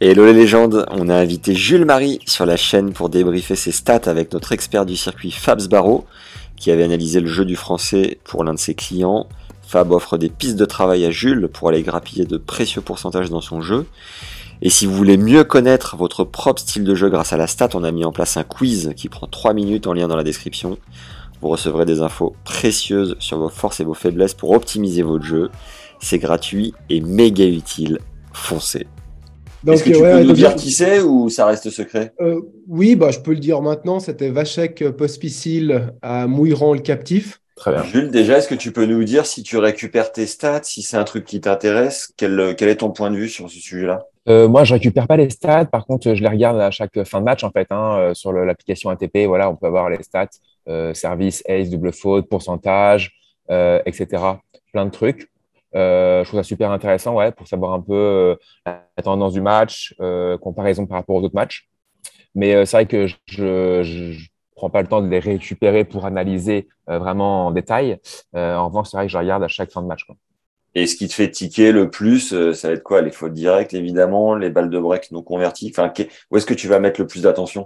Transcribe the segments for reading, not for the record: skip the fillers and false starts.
Hello les légendes, on a invité Jules Marie sur la chaîne pour débriefer ses stats avec notre expert du circuit Fabs Barreau, qui avait analysé le jeu du français pour l'un de ses clients. Fab offre des pistes de travail à Jules pour aller grappiller de précieux pourcentages dans son jeu. Et si vous voulez mieux connaître votre propre style de jeu grâce à la stat, on a mis en place un quiz qui prend 3 minutes en lien dans la description. Vous recevrez des infos précieuses sur vos forces et vos faiblesses pour optimiser votre jeu. C'est gratuit et méga utile. Foncez. Donc, Est-ce que tu peux nous dire qui c'est ou ça reste secret? Oui, je peux le dire maintenant. C'était Vachek Pospisil à Mouilleran le Captif. Très bien. Jules, déjà, est-ce que tu peux nous dire si tu récupères tes stats, si c'est un truc qui t'intéresse, quel est ton point de vue sur ce sujet-là? Moi, je récupère pas les stats. Par contre, je les regarde à chaque fin de match, en fait, sur l'application ATP. Voilà, on peut avoir les stats, service, ace, double faute, pourcentage, etc. Plein de trucs. Je trouve ça super intéressant, ouais, pour savoir un peu la tendance du match, comparaison par rapport aux autres matchs. Mais c'est vrai que je prends pas le temps de les récupérer pour analyser vraiment en détail. En revanche, c'est vrai que je regarde à chaque fin de match, quoi. Et ce qui te fait tiquer le plus, ça va être quoi? Les fautes directes, évidemment, les balles de break non converties. Enfin, où est-ce que tu vas mettre le plus d'attention?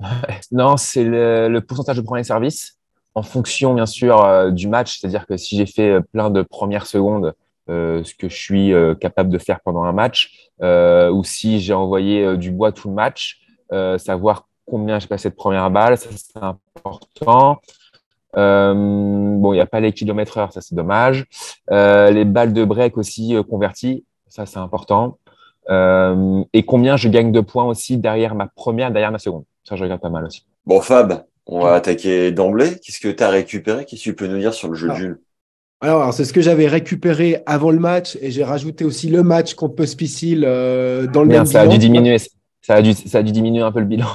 Non, c'est le pourcentage de premiers services en fonction, bien sûr, du match. C'est-à-dire que si j'ai fait plein de premières secondes, ce que je suis capable de faire pendant un match, ou si j'ai envoyé du bois tout le match, savoir combien j'ai passé de première balle, ça c'est important. Bon, il n'y a pas les kilomètres heure, ça c'est dommage. Les balles de break aussi converties, ça c'est important. Et combien je gagne de points aussi derrière ma première, derrière ma seconde. Ça, je regarde pas mal aussi. Bon, Fab, on va attaquer d'emblée. Qu'est-ce que tu as récupéré? Qu'est-ce que tu peux nous dire sur le jeu de Jules? Alors, c'est ce que j'avais récupéré avant le match et j'ai rajouté aussi le match contre Pospisil dans le même ça a bilan. dû diminuer. Ça a dû diminuer un peu le bilan.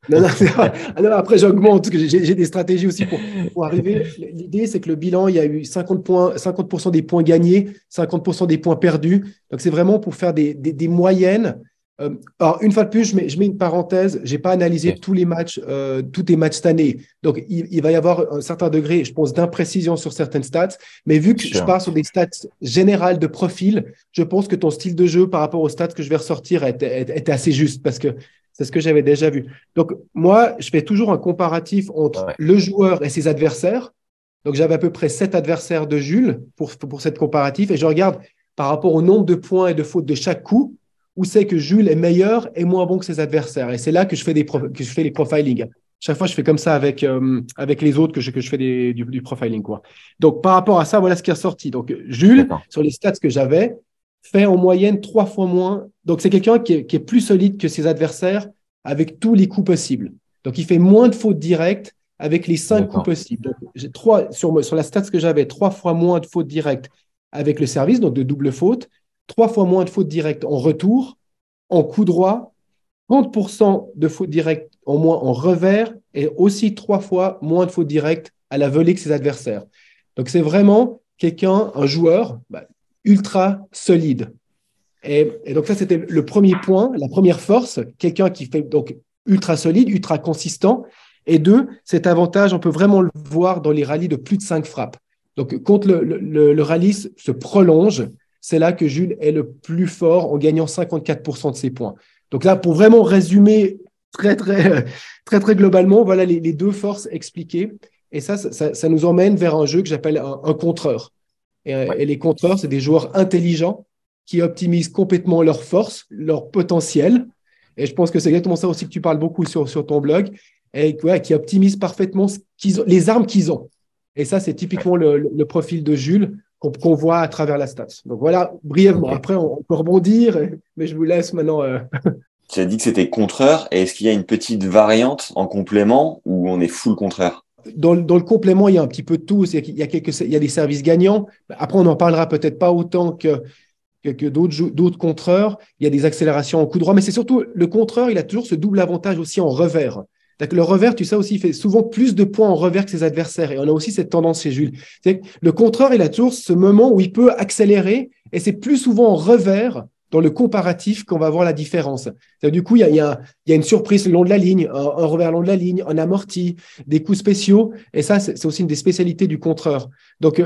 Non, c'est vrai. Alors, après, j'augmente parce que j'ai des stratégies aussi pour arriver. L'idée, c'est que le bilan, il y a eu 50% des points gagnés, 50% des points perdus. Donc, c'est vraiment pour faire des moyennes. Alors, une fois de plus, je mets une parenthèse. Je n'ai pas analysé tous les matchs cette année. Donc, il va y avoir un certain degré, je pense, d'imprécision sur certaines stats. Mais vu que je pars sur des stats générales de profil, je pense que ton style de jeu par rapport aux stats que je vais ressortir est assez juste parce que c'est ce que j'avais déjà vu. Donc, moi, je fais toujours un comparatif entre le joueur et ses adversaires. Donc, j'avais à peu près 7 adversaires de Jules pour cette comparatif. Et je regarde par rapport au nombre de points et de fautes de chaque coup, où c'est que Jules est meilleur et moins bon que ses adversaires. Et c'est là que je fais les profilings. Chaque fois, je fais comme ça avec les autres que je fais du profiling, quoi. Donc, par rapport à ça, voilà ce qui est sorti. Donc, Jules, sur les stats que j'avais, fait en moyenne 3 fois moins. Donc, c'est quelqu'un qui est plus solide que ses adversaires avec tous les coups possibles. Donc, il fait moins de fautes directes avec les 5 coups possibles. Donc, j'ai sur la stats que j'avais, 3 fois moins de fautes directes avec le service, donc de double faute, 3 fois moins de fautes directes en retour, en coup droit, 30% de fautes directes en moins en revers et aussi 3 fois moins de fautes directes à la volée que ses adversaires. Donc, c'est vraiment un joueur ultra solide. Et donc, ça, c'était le premier point, la première force, quelqu'un qui fait donc ultra solide, ultra consistant. Et deux, cet avantage, on peut vraiment le voir dans les rallyes de plus de 5 frappes. Donc, quand le rallye se prolonge, c'est là que Jules est le plus fort en gagnant 54% de ses points. Donc là, pour vraiment résumer très globalement, voilà les deux forces expliquées. Et ça nous emmène vers un jeu que j'appelle un contreur. Et les contreurs, c'est des joueurs intelligents qui optimisent complètement leurs forces, leur potentiel. Et je pense que c'est exactement ça aussi que tu parles beaucoup sur ton blog, et qui optimisent parfaitement les armes qu'ils ont. Et ça, c'est typiquement le profil de Jules qu'on voit à travers la stats. Donc voilà, brièvement. Après, on peut rebondir, mais je vous laisse maintenant. Tu as dit que c'était contreur. Et est-ce qu'il y a une petite variante en complément ou on est full contraire? Dans le complément, il y a un petit peu de tout. Il y a des services gagnants. Après, on n'en parlera peut-être pas autant que d'autres contreurs. Il y a des accélérations en coup droit, mais c'est surtout le contreur, il a toujours ce double avantage aussi en revers. Le revers, tu sais aussi, il fait souvent plus de points en revers que ses adversaires. Et on a aussi cette tendance chez Jules. Le contreur, il a toujours ce moment où il peut accélérer, et c'est plus souvent en revers dans le comparatif qu'on va voir la différence. Du coup, il y a une surprise le long de la ligne, un revers le long de la ligne, un amorti, des coups spéciaux. Et ça, c'est aussi une des spécialités du contreur. Donc,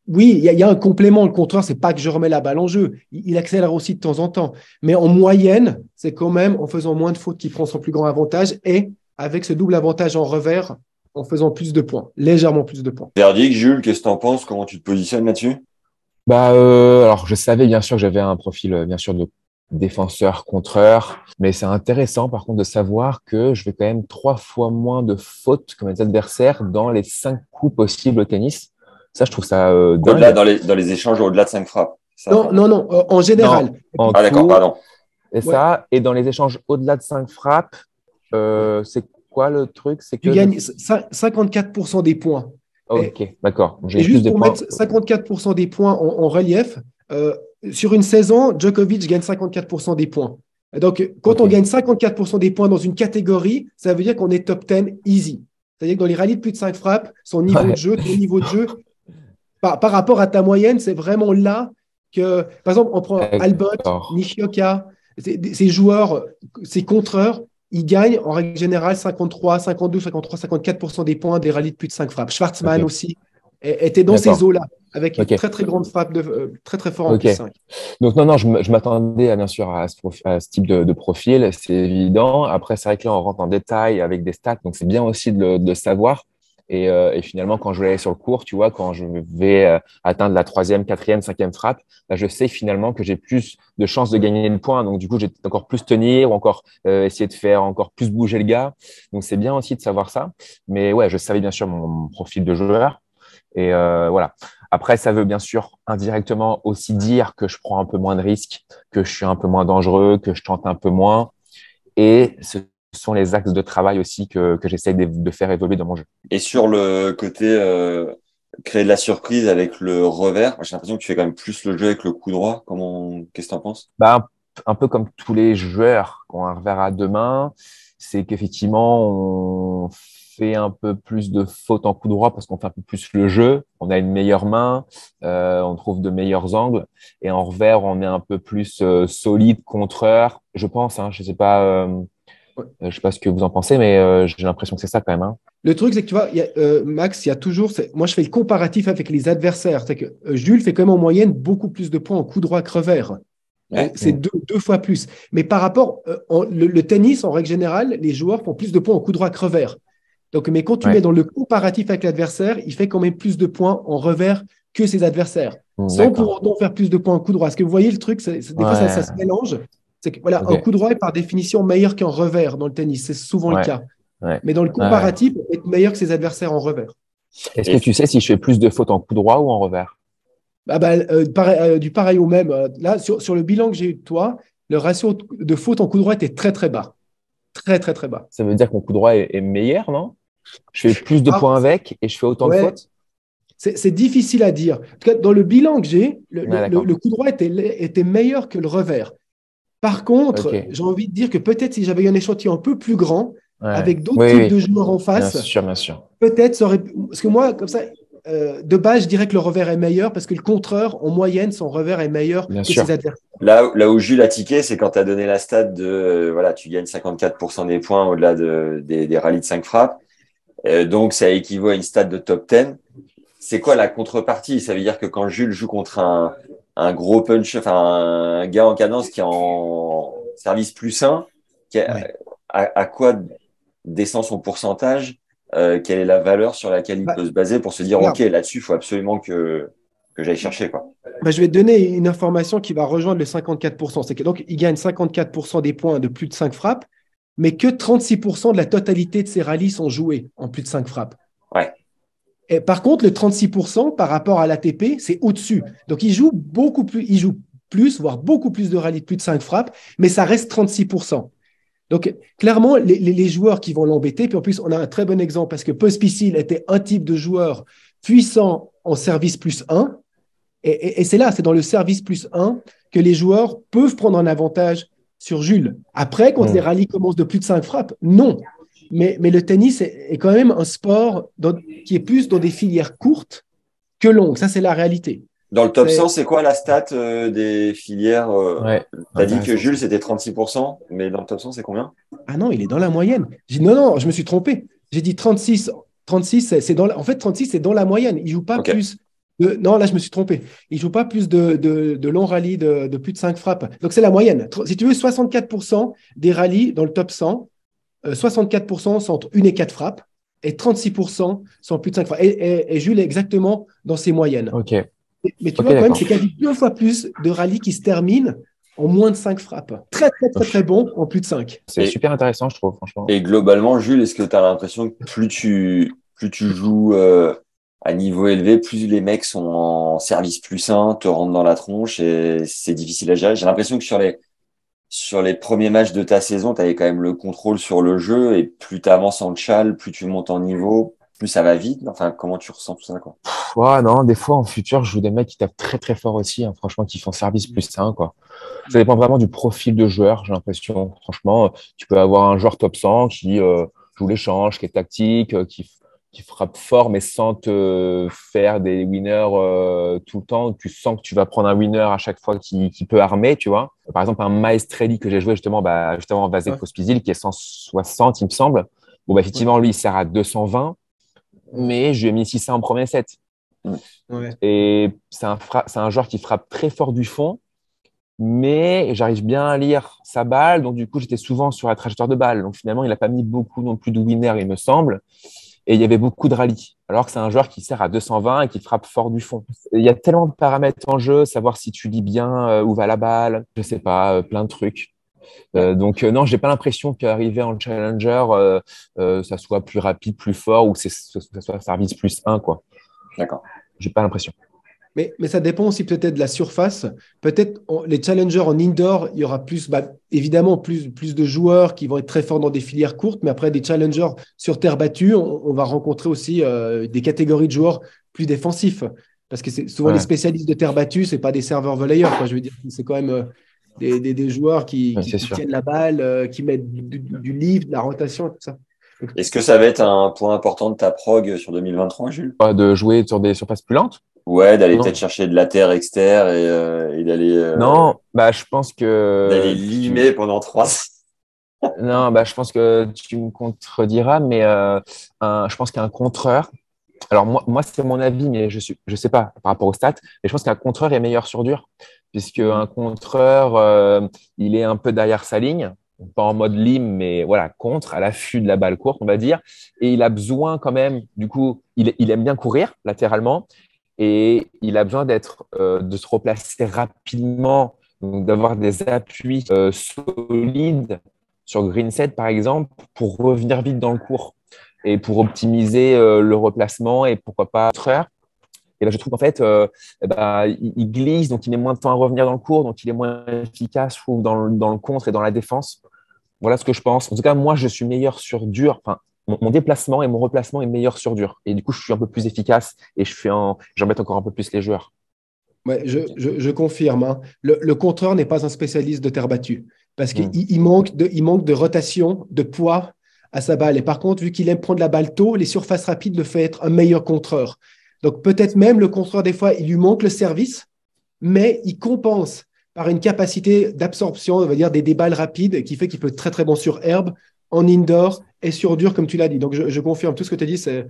Oui, il y a un complément. Le contreur, c'est pas que je remets la balle en jeu. Il accélère aussi de temps en temps. Mais en moyenne, c'est quand même en faisant moins de fautes qu'il prend son plus grand avantage et avec ce double avantage en revers, en faisant plus de points, légèrement plus de points. Verdict, Jules, qu'est-ce que t'en penses? Comment tu te positionnes là-dessus? Alors, je savais bien sûr que j'avais un profil, bien sûr, de défenseur, contreur, mais c'est intéressant par contre de savoir que je fais quand même 3 fois moins de fautes que mes adversaires dans les 5 coups possibles au tennis. Ça, je trouve ça Au-delà, dingue. dans les échanges au-delà de 5 frappes. Ça, Non, non, non, en général. Non, en ah, d'accord, tout, pardon. et Ouais, ça, et dans les échanges au-delà de 5 frappes, c'est quoi le truc? C'est tu que je... gagnes 54% des points. Et, Ok, d'accord. et J'ai plus juste de pour points. mettre 54% des points en relief, euh, sur une saison, Djokovic gagne 54% des points. Et donc, quand Ok. on gagne 54% des points dans une catégorie, ça veut dire qu'on est top 10 easy. C'est-à-dire que dans les rallyes de plus de 5 frappes, son niveau de Ouais. jeu, ton niveau de jeu, par rapport à ta moyenne, c'est vraiment là que, par exemple, on prend Albot, D'accord. Nishioka, ces joueurs, ces contreurs, ils gagnent en règle générale 53, 52, 53, 54% des points des rallyes de plus de 5 frappes. Schwartzmann Ok. aussi était dans ces D'accord. eaux-là, avec une Ok. très très grande frappe, très très fort en Ok. plus 5. Donc, non, non, je m'attendais bien sûr à ce type de profil, c'est évident. Après, c'est vrai que là, on rentre en détail avec des stats, donc c'est bien aussi de le savoir. Et finalement, quand je vais aller sur le court, tu vois, quand je vais atteindre la troisième, quatrième, cinquième frappe, là, je sais finalement que j'ai plus de chances de gagner le point. Donc, du coup, j'ai encore plus tenir ou encore essayer de faire encore plus bouger le gars. Donc, c'est bien aussi de savoir ça. Mais ouais, je savais bien sûr mon profil de joueur. Et voilà. Après, ça veut bien sûr indirectement aussi dire que je prends un peu moins de risques, que je suis un peu moins dangereux, que je tente un peu moins. Et ce sont les axes de travail aussi que j'essaie de faire évoluer dans mon jeu. Et sur le côté créer de la surprise avec le revers, moi, j'ai l'impression que tu fais quand même plus le jeu avec le coup droit. Qu'est-ce que tu en penses? Bah, un peu comme tous les joueurs qui ont un revers à deux mains, c'est qu'effectivement, on fait un peu plus de fautes en coup droit parce qu'on fait un peu plus le jeu, on a une meilleure main, on trouve de meilleurs angles, et en revers, on est un peu plus solide, contreur, je pense, hein, je sais pas ce que vous en pensez, mais j'ai l'impression que c'est ça quand même, hein. Le truc, c'est que tu vois, Max, il y a toujours. Moi, je fais le comparatif avec les adversaires. C'est que Jules fait quand même en moyenne beaucoup plus de points en coup droit que revers. Ouais. C'est deux fois plus. Mais par rapport, le tennis, en règle générale, les joueurs font plus de points en coup droit que revers. Donc, mais quand tu mets Ouais. dans le comparatif avec l'adversaire, il fait quand même plus de points en revers que ses adversaires, sans pour D'accord. autant faire plus de points en coup droit. Est-ce que vous voyez le truc? Des fois, ça Ouais. se mélange. C'est que voilà, un coup Ok. droit est par définition meilleur qu'un revers dans le tennis. C'est souvent le Ouais. cas. Ouais. Mais dans le Ouais. comparatif, on peut être meilleur que ses adversaires en revers. Est-ce que Et tu sais si je fais plus de fautes en coup droit ou en revers? Du pareil au même. Là, sur le bilan que j'ai eu de toi, le ratio de fautes en coup droit était très, très bas. Très, très, très bas. Ça veut dire que mon coup droit est meilleur, non? Je fais plus de Ah, points avec et je fais autant de ouais, fautes? c'est difficile à dire. En tout cas, dans le bilan que j'ai, Ouais, d'accord. le coup droit était meilleur que le revers. Par contre, Ok. j'ai envie de dire que peut-être si j'avais eu un échantillon un peu plus grand, Ouais. avec d'autres Oui, types oui. de joueurs en Bien face, sûr, bien sûr. peut-être ça aurait. Parce que moi, comme ça, de base, je dirais que le revers est meilleur parce que le contreur, en moyenne, son revers est meilleur Bien que ses sûr. adversaires. là où Jules a tiqué, c'est quand tu as donné la stat de voilà, tu gagnes 54% des points au-delà des rallyes de 5 frappes. Donc, ça équivaut à une stat de top 10. C'est quoi la contrepartie? Ça veut dire que quand Jules joue contre un gros punch, enfin un gars en cadence qui est en service plus 1, Ouais. à quoi descend son pourcentage? Quelle est la valeur sur laquelle il Bah, peut se baser pour se dire, OK, regarde, là-dessus, il faut absolument que j'aille chercher, quoi. je vais te donner une information qui va rejoindre le 54%. C'est que donc, il gagne 54% des points de plus de 5 frappes, mais que 36% de la totalité de ses rallyes sont joués en plus de 5 frappes. Ouais, Et par contre, le 36% par rapport à l'ATP, c'est au-dessus. Donc, il joue plus, voire beaucoup plus de rallyes de plus de 5 frappes, mais ça reste 36%. Donc, clairement, les joueurs qui vont l'embêter, puis en plus, on a un très bon exemple parce que Pospisil était un type de joueur puissant en service plus 1. Et c'est là, c'est dans le service plus 1 que les joueurs peuvent prendre un avantage sur Jules. Après, quand les Hmm. rallyes commencent de plus de 5 frappes, non. Mais le tennis est quand même un sport qui est plus dans des filières courtes que longues. Ça, c'est la réalité. dans le top C'est, 100, c'est quoi la stat des filières Ouais. Tu as dit que Intéressant Jules, ça. c'était 36%, mais dans le top 100, c'est combien? ah non, il est dans la moyenne. J'ai dit, non, non, je me suis trompé. J'ai dit 36. 36, en fait, 36, c'est dans la moyenne. Il ne joue pas OK. plus. Non, là, je me suis trompé. Il ne joue pas plus de longs rallyes de plus de 5 frappes. Donc, c'est la moyenne. Si tu veux, 64% des rallyes dans le top 100, 64% sont entre 1 et 4 frappes et 36% sont plus de 5 frappes. Et Jules est exactement dans ces moyennes. Ok, Mais tu ok, vois, quand même, d'accord. c'est quasi 2 fois plus de rallyes qui se terminent en moins de 5 frappes. Très, très, très, très bon en plus de 5. C'est Et, super intéressant, je trouve, franchement. et globalement, Jules, est-ce que tu as l'impression que plus tu joues à niveau élevé, plus les mecs sont en service plus 1, te rentrent dans la tronche et c'est difficile à gérer? J'ai l'impression que sur les premiers matchs de ta saison, tu avais quand même le contrôle sur le jeu et plus tu avances en tchal, plus tu montes en niveau, plus ça va vite. Enfin, comment tu ressens tout ça, quoi? Ouais, non, des fois, en futur, je joue des mecs qui tapent très, très fort aussi, hein, franchement, qui font service plus 1, quoi. Ça dépend vraiment du profil de joueur, j'ai l'impression. Franchement, tu peux avoir un joueur top 100 qui joue l'échange, qui est tactique, qui frappe fort, mais sans te faire des winners tout le temps. Tu sens que tu vas prendre un winner à chaque fois qui peut armer, tu vois. Par exemple, un Maestrelli que j'ai joué justement en Vasek Ouais. Pospisil, qui est 160, il me semble. Bon, bah, effectivement, lui, il sert à 220, mais je lui ai mis 600 en premier set. Ouais. Et c'est un joueur qui frappe très fort du fond, mais j'arrive bien à lire sa balle. Donc, du coup, j'étais souvent sur la trajectoire de balle. Donc, finalement, il n'a pas mis beaucoup non plus de winner, il me semble. Et il y avait beaucoup de rallyes. Alors que c'est un joueur qui sert à 220 et qui frappe fort du fond. Il y a tellement de paramètres en jeu, savoir si tu lis bien où va la balle, je sais pas, plein de trucs. Donc, non, j'ai pas l'impression qu'arriver en challenger, ça soit plus rapide, plus fort ou que ça soit service plus 1, quoi. D'accord. J'ai pas l'impression. Mais ça dépend aussi peut-être de la surface. Peut-être les challengers en indoor, il y aura plus, évidemment, plus de joueurs qui vont être très forts dans des filières courtes. Mais après, des challengers sur terre battue, on va rencontrer aussi des catégories de joueurs plus défensifs. Parce que c'est souvent les Ouais, spécialistes de terre battue, c'est pas des serveurs volleyeurs, quoi. Je veux dire, c'est quand même des joueurs ouais, qui c'est sûr. tiennent la balle, qui mettent du lift, de la rotation, tout ça. Donc, Est-ce que ça va être un point important de ta prog sur 2023, Jules? Pas de jouer sur des surfaces plus lentes? Ouais, d'aller peut-être Non. chercher de la terre externe et Non, bah, je pense d'aller que limer pendant 3. non, bah, je pense que tu me contrediras, mais je pense qu'un contreur, alors moi c'est mon avis, mais je sais pas par rapport aux stats, mais je pense qu'un contreur est meilleur sur dur, puisque un contreur, il est un peu derrière sa ligne, pas en mode lime, mais voilà, contre, à l'affût de la balle courte, on va dire, et il a besoin quand même, du coup, il aime bien courir latéralement, et il a besoin de se replacer rapidement, donc d'avoir des appuis solides sur green set par exemple pour revenir vite dans le cours et pour optimiser le replacement et pourquoi pas 4 heures. Et là, je trouve qu'en fait, il glisse, donc il met moins de temps à revenir dans le cours, donc il est moins efficace, je trouve, dans le contre et dans la défense. Voilà ce que je pense. En tout cas, moi, je suis meilleur sur dur. Enfin, mon déplacement et mon replacement est meilleur sur dur. Et du coup, je suis un peu plus efficace et j'embête encore un peu plus les joueurs. Ouais, je confirme, hein. Le contreur n'est pas un spécialiste de terre battue parce qu'il Hmm. il manque de rotation, de poids à sa balle. Et par contre, vu qu'il aime prendre la balle tôt, les surfaces rapides le fait être un meilleur contreur. Donc peut-être même le contreur, des fois, il lui manque le service, mais il compense par une capacité d'absorption, on va dire, des balles rapides qui fait qu'il peut être très très bon sur herbe, en indoor et sur dur, comme tu l'as dit. Donc je confirme, tout ce que tu as dit, c'est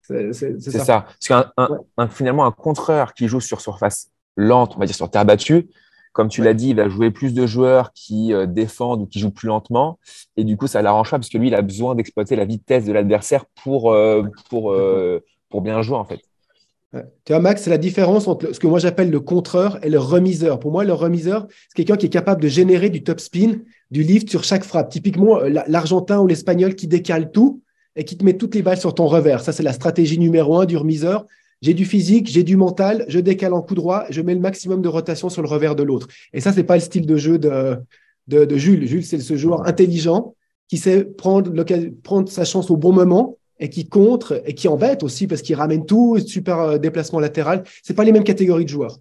C'est ça. ça. Parce Ouais, finalement, un contreur qui joue sur surface lente, on va dire sur terre battue, comme tu ouais, l'as dit, il va jouer plus de joueurs qui défendent ou qui jouent plus lentement. Et du coup, ça l'arrange pas parce que lui, il a besoin d'exploiter la vitesse de l'adversaire complètement. pour bien jouer, en fait. Ouais. Tu vois, Max, c'est la différence entre ce que moi j'appelle le contreur et le remiseur. Pour moi, le remiseur, c'est quelqu'un qui est capable de générer du top spin, du lift sur chaque frappe. Typiquement, l'Argentin ou l'Espagnol qui décale tout et qui te met toutes les balles sur ton revers. Ça, c'est la stratégie numéro 1 du remiseur. J'ai du physique, j'ai du mental, je décale en coup droit, je mets le maximum de rotation sur le revers de l'autre. Et ça, c'est pas le style de jeu de Jules. Jules, c'est ce joueur intelligent qui sait prendre sa chance au bon moment et qui contre et qui embête aussi parce qu'il ramène tout, super déplacement latéral. C'est pas les mêmes catégories de joueurs.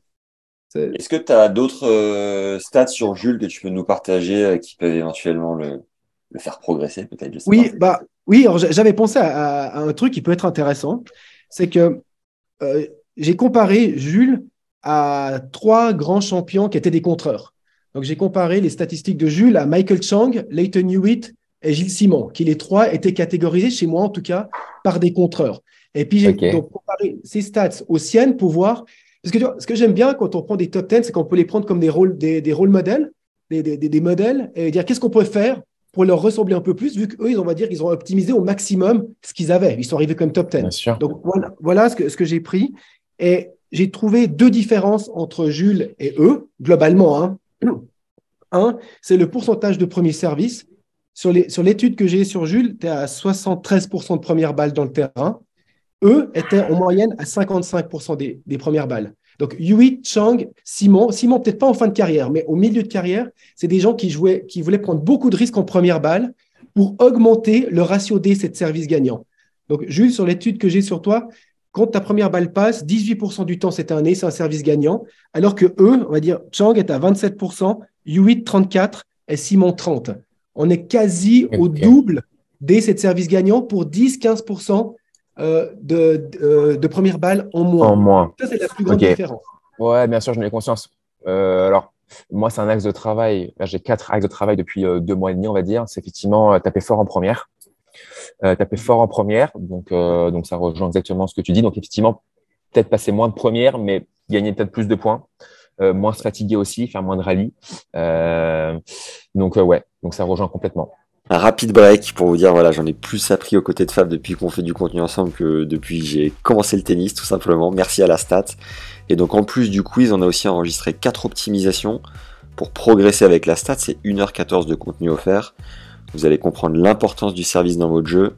Est-ce que tu as d'autres stats sur Jules que tu peux nous partager qui peuvent éventuellement le faire progresser, peut-être, je sais pas. Oui, alors j'avais pensé à un truc qui peut être intéressant. C'est que j'ai comparé Jules à 3 grands champions qui étaient des contreurs. Donc j'ai comparé les statistiques de Jules à Michael Chang, Leighton Hewitt et Gilles Simon, qui les 3 étaient catégorisés, chez moi en tout cas, par des contreurs. Et puis, j'ai Ok. donc comparé ces stats aux siennes pour voir. Parce que tu vois, ce que j'aime bien quand on prend des top 10, c'est qu'on peut les prendre comme des rôles modèles, des modèles, et dire qu'est-ce qu'on peut faire pour leur ressembler un peu plus, vu qu'eux, on va dire qu'ils ont optimisé au maximum ce qu'ils avaient. Ils sont arrivés comme top 10. Bien sûr. Donc, voilà ce que j'ai pris. Et j'ai trouvé deux différences entre Jules et eux, globalement. Hein. Un, c'est le pourcentage de premier service. Sur l'étude que j'ai sur Jules, tu es à 73% de premières balles dans le terrain. Eux étaient en moyenne à 55% des premières balles. Donc, Yui, Chang, Simon, peut-être pas en fin de carrière, mais au milieu de carrière, c'est des gens qui voulaient prendre beaucoup de risques en première balle pour augmenter le ratio D, c'est de service gagnant. Donc, Jules, sur l'étude que j'ai sur toi, quand ta première balle passe, 18% du temps, c'est un ace, c'est un service gagnant, alors que eux, on va dire, Chang est à 27%, Yui 34% et Simon 30%. On est quasi au Ok. double des de service gagnant pour 10-15% de première balle en En moins. moins. Ça, c'est la plus grande Ok. différence. Ouais, bien sûr, j'en ai conscience. Alors, moi, c'est un axe de travail. Là, j'ai 4 axes de travail depuis 2 mois et demi, on va dire. C'est effectivement taper fort en première. Taper fort en première. Donc, ça rejoint exactement ce que tu dis. Donc, effectivement, peut-être passer moins de première, mais gagner peut-être plus de points. Moins se fatiguer aussi, faire moins de rallye. Ouais, donc ça rejoint complètement. Un rapide break pour vous dire, voilà, j'en ai plus appris aux côtés de Fab depuis qu'on fait du contenu ensemble que depuis que j'ai commencé le tennis, tout simplement. Merci à la stat. Et donc, en plus du quiz, on a aussi enregistré 4 optimisations pour progresser avec la stat. C'est 1h14 de contenu offert. Vous allez comprendre l'importance du service dans votre jeu,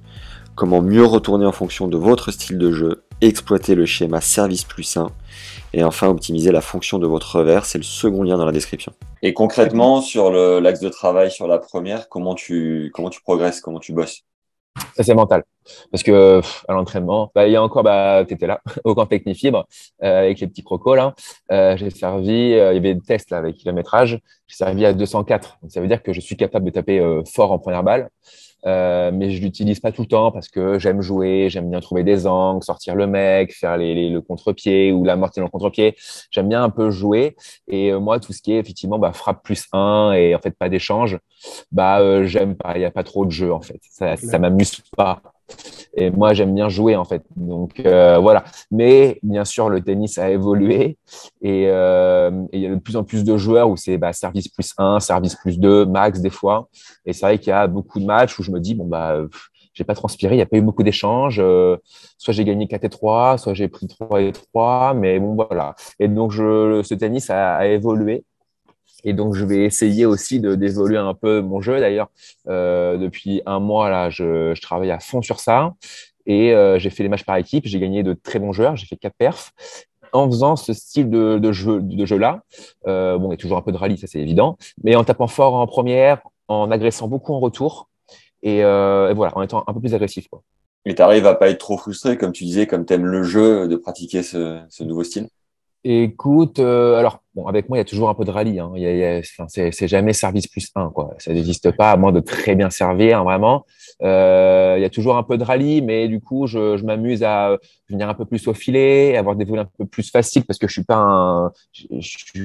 comment mieux retourner en fonction de votre style de jeu, exploiter le schéma service plus 1, et enfin optimiser la fonction de votre revers. C'est le second lien dans la description. Et concrètement, sur l'axe de travail, sur la première, comment tu progresses, comment tu bosses? Ça, c'est mental. Parce que à l'entraînement, il y a encore, tu étais là, au camp Technifibre, avec les petits crocos, là. J'ai servi, il y avait des tests là, avec kilométrage. J'ai servi à 204. Donc, ça veut dire que je suis capable de taper fort en première balle. Mais je l'utilise pas tout le temps parce que j'aime jouer, j'aime bien trouver des angles, sortir le mec, faire le contre-pied ou l'amorti dans le contre-pied. J'aime bien un peu jouer. Et moi, tout ce qui est effectivement frappe plus 1 et en fait pas d'échange, j'aime pas. Il n'y a pas trop de jeu en fait. Ça m'amuse pas. Et moi, j'aime bien jouer en fait. Donc voilà. Mais bien sûr, le tennis a évolué et il y a de plus en plus de joueurs où c'est service plus 1, service plus 2, max des fois. Et c'est vrai qu'il y a beaucoup de matchs où je me dis j'ai pas transpiré, il n'y a pas eu beaucoup d'échanges. Soit j'ai gagné 4 et 3, soit j'ai pris 3 et 3, mais bon voilà. Et donc ce tennis a évolué. Et donc, je vais essayer aussi d'évoluer un peu mon jeu. D'ailleurs, depuis un mois, là, je travaille à fond sur ça. Et j'ai fait les matchs par équipe. J'ai gagné de très bons joueurs. J'ai fait 4 perfs en faisant ce style de jeu-là. Bon, il y a toujours un peu de rallye, ça c'est évident. Mais en tapant fort en première, en agressant beaucoup en retour. Et voilà, en étant un peu plus agressif, quoi. Et t'arrives à pas être trop frustré, comme tu disais, comme t'aimes le jeu, de pratiquer ce nouveau style? Écoute, alors, bon, avec moi, il y a toujours un peu de rallye. Hein. Enfin, c'est jamais service plus 1, quoi. Ça n'existe pas, à moins de très bien servir, hein, vraiment. Il y a toujours un peu de rallye, mais du coup, je m'amuse à venir un peu plus au filet, avoir des volets un peu plus faciles, parce que je suis pas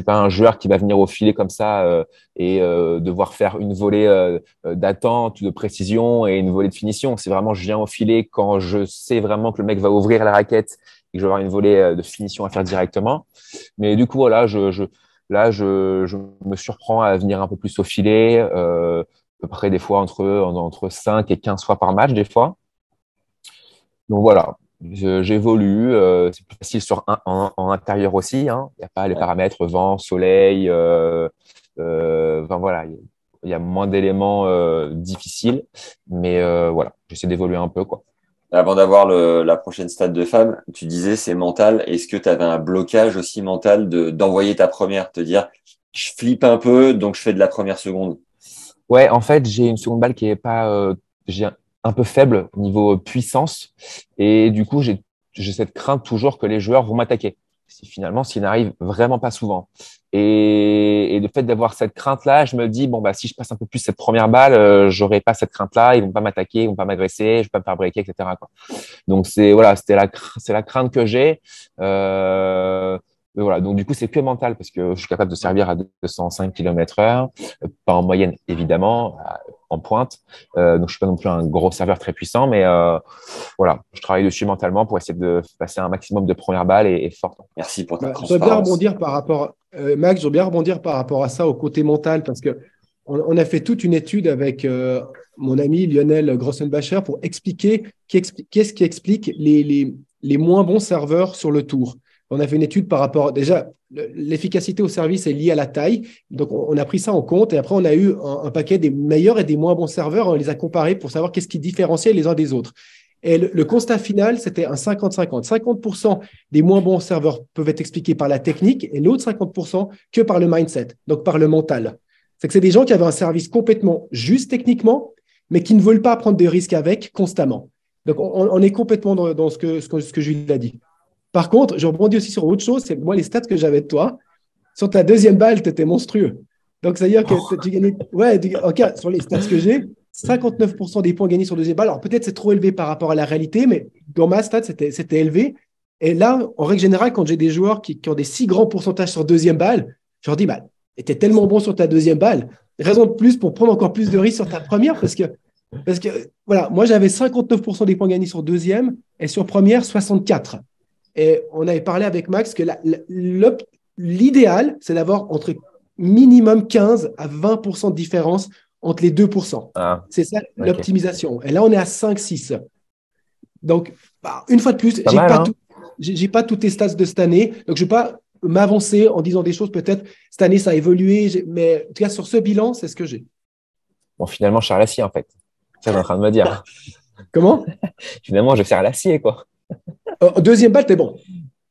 un joueur qui va venir au filet comme ça et devoir faire une volée d'attente, de précision et une volée de finition. C'est vraiment, je viens au filet quand je sais vraiment que le mec va ouvrir la raquette et que je vais avoir une volée de finition à faire directement. Mais du coup, voilà, là, je me surprends à venir un peu plus au filet, à peu près des fois entre 5 et 15 fois par match, des fois. Donc voilà, j'évolue. C'est plus facile en intérieur aussi. Hein. Il n'y a pas les Ouais. paramètres vent, soleil. Enfin voilà, il y a moins d'éléments difficiles. Mais voilà, j'essaie d'évoluer un peu, quoi. Avant d'avoir la prochaine stade de Fab, tu disais c'est mental. Est-ce que tu avais un blocage aussi mental d'envoyer ta première, te dire je flippe un peu, donc je fais de la première seconde? Ouais, en fait, j'ai une seconde balle qui est pas, j'ai un peu faible niveau puissance. Et du coup, j'ai cette crainte toujours que les joueurs vont m'attaquer. Finalement, s'il n'arrive vraiment pas souvent. Et le fait d'avoir cette crainte-là, je me dis, bon, si je passe un peu plus cette première balle, j'aurai pas cette crainte-là, ils vont pas m'attaquer, ils vont pas m'agresser, je vais pas me faire breaker, etc., quoi. Donc, voilà, c'est la crainte que j'ai. voilà, donc du coup, c'est que mental parce que je suis capable de servir à 205 km/h, pas en moyenne évidemment, en pointe. Donc, je suis pas non plus un gros serveur très puissant, mais voilà, je travaille dessus mentalement pour essayer de passer un maximum de premières balles et fortes. Merci pour ta Bah, je voudrais bien transparence. rebondir par rapport, Max, je voudrais bien rebondir par rapport à ça, au côté mental, parce que on a fait toute une étude avec mon ami Lionel Grossenbacher pour expliquer qu'est-ce qui explique les moins bons serveurs sur le tour. On a fait une étude par rapport, déjà, l'efficacité au service est liée à la taille, donc on a pris ça en compte, et après on a eu un paquet des meilleurs et des moins bons serveurs, on les a comparés pour savoir qu'est-ce qui différenciait les uns des autres. Et le constat final, c'était un 50-50. 50% des moins bons serveurs peuvent être expliqués par la technique et l'autre 50% que par le mindset, donc par le mental. C'est que c'est des gens qui avaient un service complètement juste techniquement, mais qui ne veulent pas prendre des risques avec constamment. Donc, on est complètement dans ce que Jules a dit. Par contre, je rebondis aussi sur autre chose, c'est que moi, les stats que j'avais de toi, sur ta deuxième balle, tu étais monstrueux. Donc, c'est-à-dire que tu gagnais, ouais, ok, sur les stats que j'ai, 59% des points gagnés sur deuxième balle. Alors, peut-être c'est trop élevé par rapport à la réalité, mais dans ma stat, c'était élevé. Et là, en règle générale, quand j'ai des joueurs qui ont des si grands pourcentages sur deuxième balle, je leur dis, bah, tu étais tellement bon sur ta deuxième balle, raison de plus pour prendre encore plus de risques sur ta première, parce que voilà, moi, j'avais 59% des points gagnés sur deuxième et sur première, 64%. Et on avait parlé avec Max que l'idéal, c'est d'avoir entre minimum 15 à 20% de différence entre les 2%. Ah, c'est ça ok. l'optimisation. Et là, on est à 5-6. Donc, une fois de plus, Pas mal, hein. j'ai pas tous tes stats de cette année. Donc, je ne vais pas m'avancer en disant des choses. Peut-être cette année, ça a évolué. Mais en tout cas, sur ce bilan, c'est ce que j'ai. Bon, finalement, je sers l'acier, en fait. C'est ça que tu es en train de me dire. Comment? Finalement, je sers l'acier, quoi. Deuxième balle, t'es bon.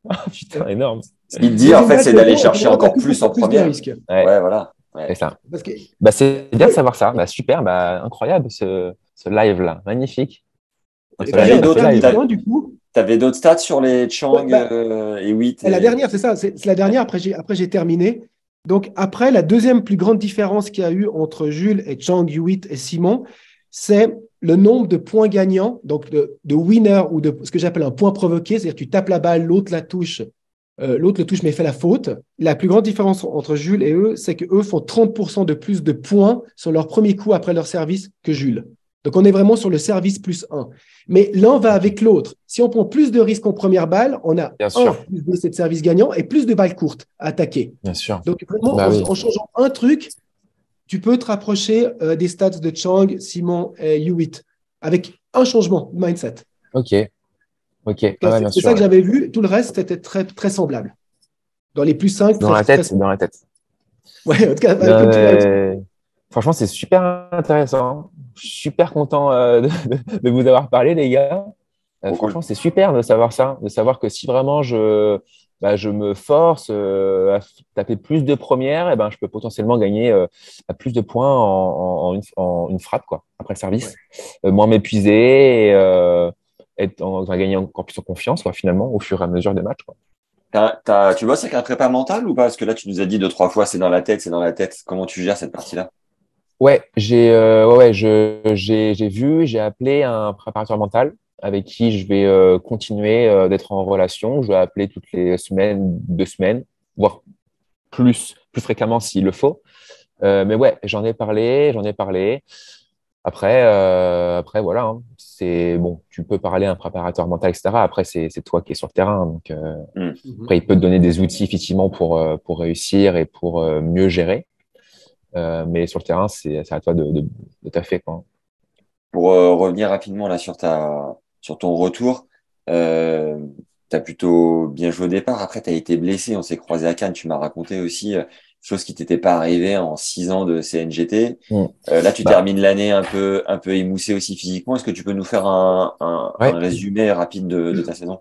Ah, putain, énorme. Ce qu'il te dit, en fait, c'est d'aller chercher encore plus en de première. risques. Ouais, voilà. Ouais. C'est ça. Parce que, Bah, c'est bien de savoir ça. Bah, super, bah, incroyable ce live-là. Magnifique. Et Ce live, ce live. du coup, Tu avais d'autres stats sur les Chang et Witt la dernière, c'est ça. C'est la dernière. Après, j'ai terminé. Donc, après, la deuxième plus grande différence qu'il y a eu entre Jules et Chang, Hewitt et Simon, c'est le nombre de points gagnants, donc de winner ou de ce que j'appelle un point provoqué, c'est-à-dire que tu tapes la balle, l'autre la touche, l'autre le touche mais fait la faute. La plus grande différence entre Jules et eux, c'est qu'eux font 30% de plus de points sur leur premier coup après leur service que Jules. Donc, on est vraiment sur le service plus 1. Mais l'un va avec l'autre. Si on prend plus de risques en première balle, on a plus de service gagnant et plus de balles courtes à attaquer. Bien sûr. Donc, vraiment, en changeant un truc, tu peux te rapprocher des stats de Chang, Simon et Hewitt avec un changement de mindset. Ok. C'est ça que j'avais vu. Tout le reste était très, très semblable. Dans les plus 5, dans la tête. Ouais, en tout cas, franchement, c'est super intéressant. Je suis super content de vous avoir parlé, les gars. Franchement, c'est super de savoir ça, de savoir que si vraiment je me force à taper plus de premières, et ben, je peux potentiellement gagner plus de points en une frappe, quoi, après le service. Ouais. Moins m'épuiser et gagner encore plus en confiance, quoi, finalement, au fur et à mesure des matchs, quoi. Tu bosses avec un prépa mental ou pas? Parce que là, tu nous as dit 2-3 fois, c'est dans la tête, c'est dans la tête. Comment tu gères cette partie-là? Ouais, j'ai vu, j'ai appelé un préparateur mental avec qui je vais continuer d'être en relation. Je vais appeler toutes les semaines, 2 semaines, voire plus fréquemment s'il le faut. Mais ouais, j'en ai parlé. Après voilà, hein, c'est bon, tu peux parler à un préparateur mental, etc. Après, c'est toi qui es sur le terrain. Donc, après, il peut te donner des outils effectivement pour réussir et pour mieux gérer. Mais sur le terrain, c'est à toi de taffer, quoi. Pour revenir rapidement là sur ton retour, tu as plutôt bien joué au départ. Après, tu as été blessé. On s'est croisé à Cannes. Tu m'as raconté aussi chose qui t'était pas arrivée en 6 ans de CNGT. Là, tu termines l'année un peu émoussé aussi physiquement. Est-ce que tu peux nous faire un résumé rapide de ta saison?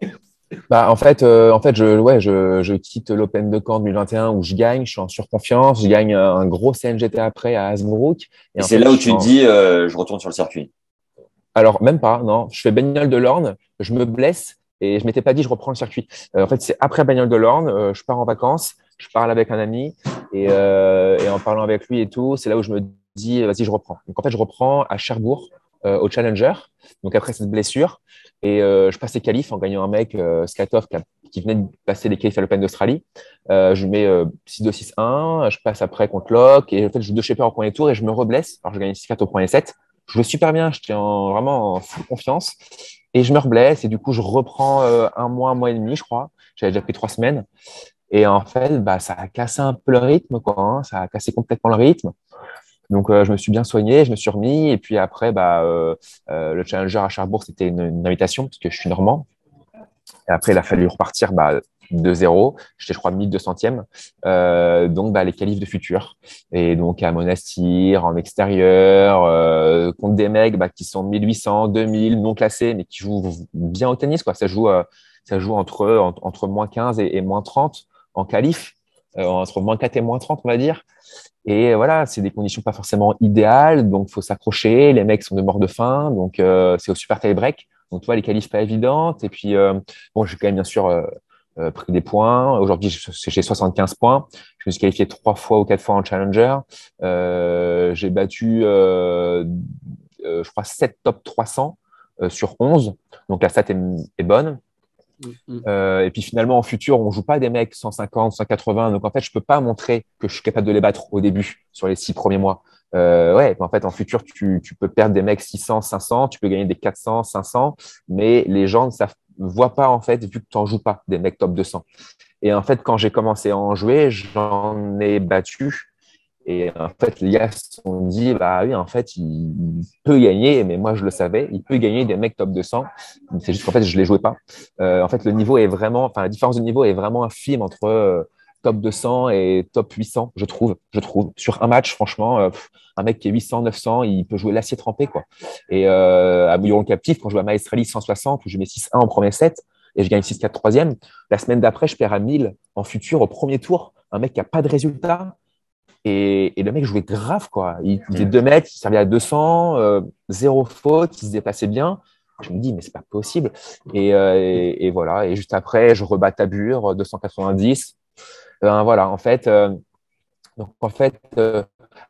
En fait, je quitte l'Open de Caen 2021 où je gagne, je suis en surconfiance, je gagne un gros CNGT après à Hasbrook. Et c'est là où tu te dis, je retourne sur le circuit. Alors, même pas, non. Je fais Bagnoles de l'Orne, je me blesse et je m'étais pas dit, je reprends le circuit. En fait, c'est après Bagnoles de l'Orne, je pars en vacances, je parle avec un ami et en parlant avec lui et tout, c'est là où je me dis, vas-y, je reprends. Donc, en fait, je reprends à Cherbourg au Challenger, donc après cette blessure. Et je passe les qualifs en gagnant un mec, Skatov, qui venait de passer les qualifs à l'Open d'Australie. Je mets 6-2, 6-1. Je passe après contre Locke. Et en fait, je joue deux shapers au premier tour et je me reblesse. Alors, je gagne 6-4 au premier set. Je joue super bien. J'étais vraiment en full confiance. Et je me reblesse. Et du coup, je reprends un mois et demi, je crois. J'avais déjà pris 3 semaines. Et en fait, bah, ça a cassé un peu le rythme, quoi, hein. Ça a cassé complètement le rythme. Donc, je me suis bien soigné, je me suis remis. Et puis après, bah, le Challenger à Cherbourg, c'était une invitation parce que je suis normand. Et après, il a fallu repartir de zéro. J'étais, je crois, 1200e. Donc, bah, les qualifs de futur. Et donc, à Monastir, en extérieur, contre des mecs qui sont 1800, 2000, non classés, mais qui jouent bien au tennis, quoi. Ça joue entre moins 15 et moins 30 en qualif, entre moins 4 et moins 30, on va dire. Et voilà, c'est des conditions pas forcément idéales, donc faut s'accrocher. Les mecs sont de mort de faim, donc c'est au super tie-break. Donc tu vois, les qualifs pas évidentes. Et puis bon, j'ai quand même bien sûr pris des points. Aujourd'hui, j'ai 75 points. Je me suis qualifié 3 fois ou 4 fois en challenger. J'ai battu, je crois, 7 top 300 sur 11. Donc la stat est bonne. Et puis finalement, en futur, on joue pas des mecs 150, 180. Donc en fait, je peux pas montrer que je suis capable de les battre au début, sur les 6 premiers mois. Ouais, en fait, en futur, tu peux perdre des mecs 600, 500, tu peux gagner des 400, 500, mais les gens ne voient pas, en fait, vu que tu n'en joues pas, des mecs top 200. Et en fait, quand j'ai commencé à en jouer, j'en ai battu. Et en fait, les gars se sont dit, bah oui, en fait, il peut gagner, mais moi, je le savais, il peut gagner des mecs top 200. C'est juste qu'en fait, je les jouais pas. En fait, le niveau est vraiment, enfin, la différence de niveau est vraiment infime entre top 200 et top 800, je trouve. Sur un match, franchement, un mec qui est 800, 900, il peut jouer l'acier trempé, quoi. Et à Bouillon Captif, quand je joue à Maestrelli 160, où je mets 6-1 en premier set, et je gagne 6-4 troisième, la semaine d'après, je perds à 1000 en futur au premier tour. Un mec qui n'a pas de résultat. Et le mec jouait grave, quoi. Il faisait 2 mètres, il servait à 200, zéro faute, il se déplaçait bien. Je me dis, mais c'est pas possible. Et voilà. Et juste après, je rebats Tabure, 290. Voilà, donc en fait,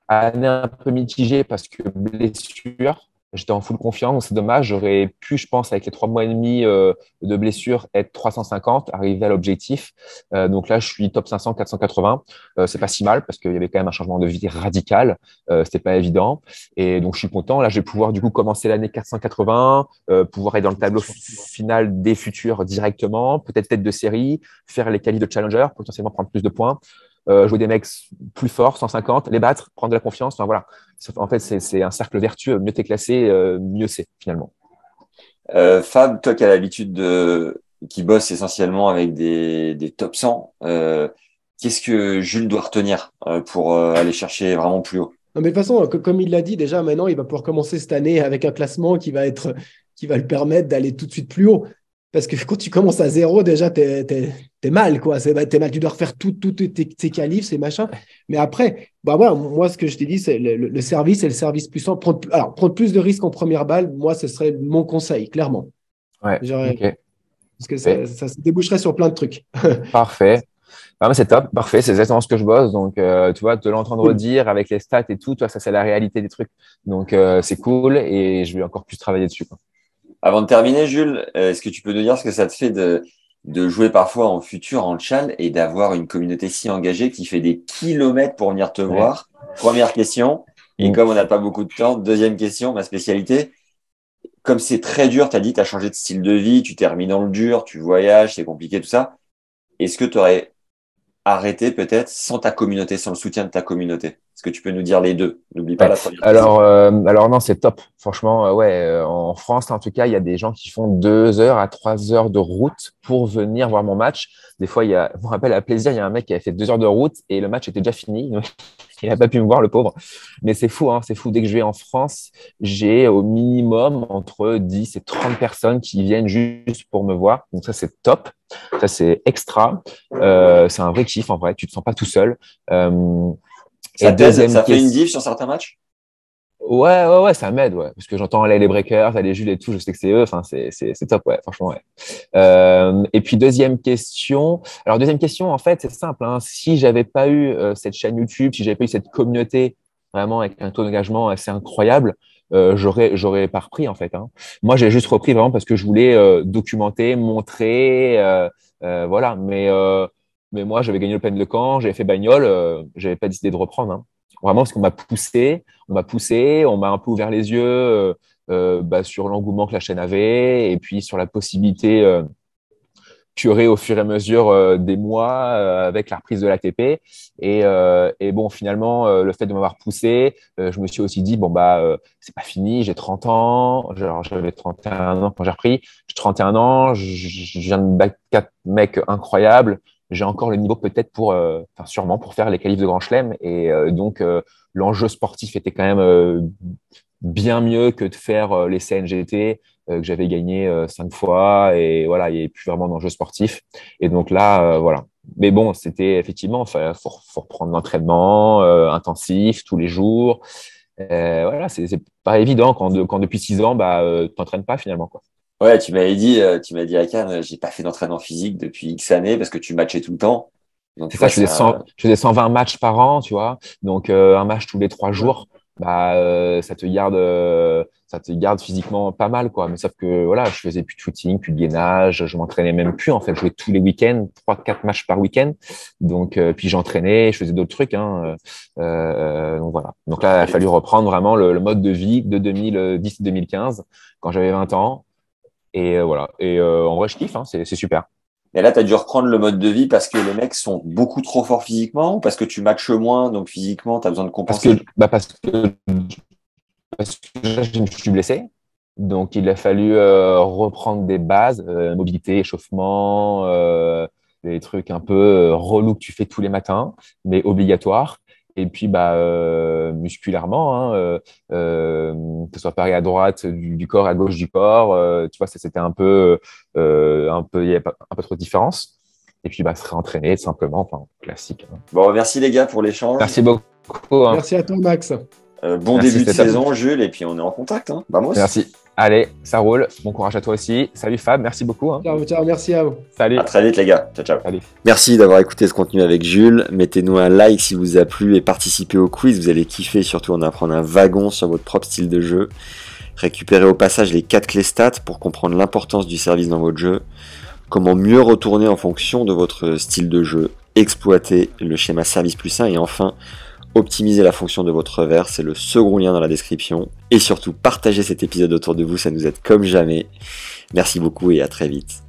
année un peu mitigée parce que blessure. J'étais en full confiance, donc c'est dommage. J'aurais pu, je pense, avec les 3 mois et demi de blessure, être 350, arriver à l'objectif. Donc là, je suis top 500, 480. C'est pas si mal parce qu'il y avait quand même un changement de vie radical. C'était pas évident. Et donc, je suis content. Là, je vais pouvoir du coup commencer l'année 480, pouvoir aller dans le tableau final des futurs directement, peut-être tête de série, faire les qualifs de challenger, potentiellement prendre plus de points. Jouer des mecs plus forts, 150, les battre, prendre de la confiance. Enfin, voilà. En fait, c'est un cercle vertueux. Mieux t'es classé, mieux c'est finalement. Fab, toi qui as qui bosse essentiellement avec des top 100, qu'est-ce que Jules doit retenir pour aller chercher vraiment plus haut? Non, mais de toute façon, comme il l'a dit, déjà maintenant, il va pouvoir commencer cette année avec un classement qui va le permettre d'aller tout de suite plus haut. Parce que quand tu commences à zéro, déjà, t'es mal, quoi. T'es mal. Tu dois refaire tous tes qualifs, ces machins. Mais après, bah voilà, moi, ce que je t'ai dit, c'est le service et le service puissant. Prendre plus de risques en première balle, moi, ce serait mon conseil, clairement. Ouais, ok. Parce que ça se déboucherait sur plein de trucs. Parfait. Ah, mais c'est top, parfait, c'est exactement ce que je bosse. Donc, tu vois, de l'entendre Cool. dire avec les stats et tout, toi, ça, c'est la réalité des trucs. Donc, c'est cool et je vais encore plus travailler dessus, quoi. Avant de terminer, Jules, est-ce que tu peux nous dire ce que ça te fait de jouer parfois en futur, en chal, et d'avoir une communauté si engagée qui fait des kilomètres pour venir te Ouais. voir? Première question. Et comme on n'a pas beaucoup de temps, deuxième question, ma spécialité. Comme c'est très dur, tu as dit, tu as changé de style de vie, tu t'es remis dans le dur, tu voyages, c'est compliqué, tout ça. Est-ce que tu aurais arrêté peut-être sans ta communauté, sans le soutien de ta communauté? Est-ce que tu peux nous dire les deux? N'oublie pas Ouais. la première question. Alors non, c'est top. Franchement, ouais. En France, en tout cas, il y a des gens qui font 2 heures à 3 heures de route pour venir voir mon match. Des fois, je me rappelle à Plaisir, il y a un mec qui avait fait 2 heures de route et le match était déjà fini. Il n'a pas pu me voir, le pauvre. Mais c'est fou, hein, c'est fou. Dès que je vais en France, j'ai au minimum entre 10 et 30 personnes qui viennent juste pour me voir. Donc ça, c'est top. Ça, c'est extra. C'est un vrai kiff, en vrai. Tu te sens pas tout seul. Ça t'aide? Ça fait une diff sur certains matchs? Ouais, ça m'aide, ouais. Parce que j'entends les breakers, les Jules et tout, je sais que c'est eux. Enfin, c'est top, ouais, franchement, ouais. Et puis, deuxième question. Alors, deuxième question, en fait, c'est simple, hein. Si j'avais pas eu cette chaîne YouTube, si j'avais pas eu cette communauté vraiment avec un taux d'engagement assez incroyable, j'aurais pas repris en fait. Hein. Moi, j'ai juste repris vraiment parce que je voulais documenter, montrer, voilà. Mais moi, j'avais gagné l'Open de Caen, j'avais fait bagnole, j'avais pas décidé de reprendre. Hein. Vraiment parce qu'on m'a poussé, on m'a un peu ouvert les yeux sur l'engouement que la chaîne avait et puis sur la possibilité qu'il y aurait au fur et à mesure des mois avec la reprise de l'ATP. Et bon, finalement, le fait de m'avoir poussé, je me suis aussi dit, bon, c'est pas fini, j'ai 30 ans, genre, j'avais 31 ans quand j'ai repris, j'ai 31 ans, je viens de battre 4 mecs incroyables, j'ai encore le niveau peut-être sûrement pour faire les qualifs de Grand Chelem. Et donc, l'enjeu sportif était quand même bien mieux que de faire les CNGT que j'avais gagné 5 fois. Et voilà, il n'y avait plus vraiment d'enjeu sportif. Et donc là, voilà. Mais bon, c'était effectivement, faut reprendre l'entraînement intensif tous les jours. Voilà, c'est pas évident quand depuis 6 ans, tu t'entraînes pas finalement, quoi. Ouais, tu m'as dit à Cannes, j'ai pas fait d'entraînement physique depuis X années parce que tu matchais tout le temps. Donc, C'est toi, ça, je faisais 120 matchs par an, tu vois. Donc, un match tous les 3 jours, ça te garde physiquement pas mal, quoi. Mais sauf que, voilà, je faisais plus de footing, plus de gainage, je m'entraînais même plus, en fait. Je jouais tous les week-ends, 3-4 matchs par week-end. Donc, puis j'entraînais, je faisais d'autres trucs, hein. Donc, voilà. Donc là, il a fallu reprendre vraiment le mode de vie de 2010-2015, quand j'avais 20 ans. Et voilà. Et en vrai, je kiffe, hein, c'est super. Et là, tu as dû reprendre le mode de vie parce que les mecs sont beaucoup trop forts physiquement ou parce que tu matches moins, donc physiquement, tu as besoin de Parce que, compenser? parce que je me suis blessé. Donc, il a fallu reprendre des bases, mobilité, échauffement, des trucs un peu relous que tu fais tous les matins, mais obligatoires. Et puis, musculairement, hein, que ce soit pareil à droite du corps, à gauche du corps, tu vois, c'était il y a un peu trop de différence. Et puis, se réentraîner simplement, enfin, classique. Hein. Bon, merci les gars pour l'échange. Merci beaucoup. Hein. Merci à toi, Max. Bon Merci, début de c'était top. saison, Jules, et puis on est en contact. Hein. Vamos. Merci. Allez, ça roule. Bon courage à toi aussi. Salut Fab, merci beaucoup. Hein. Ciao, ciao, merci à vous. Salut. À très vite les gars. Ciao, ciao. Salut. Merci d'avoir écouté ce contenu avec Jules. Mettez-nous un like si vous a plu et participez au quiz. Vous allez kiffer, surtout en apprendre un wagon sur votre propre style de jeu. Récupérez au passage les 4 clés stats pour comprendre l'importance du service dans votre jeu. Comment mieux retourner en fonction de votre style de jeu. Exploiter le schéma service +1 et enfin optimiser la fonction de votre revers, c'est le second lien dans la description. Et surtout, partagez cet épisode autour de vous, ça nous aide comme jamais. Merci beaucoup et à très vite.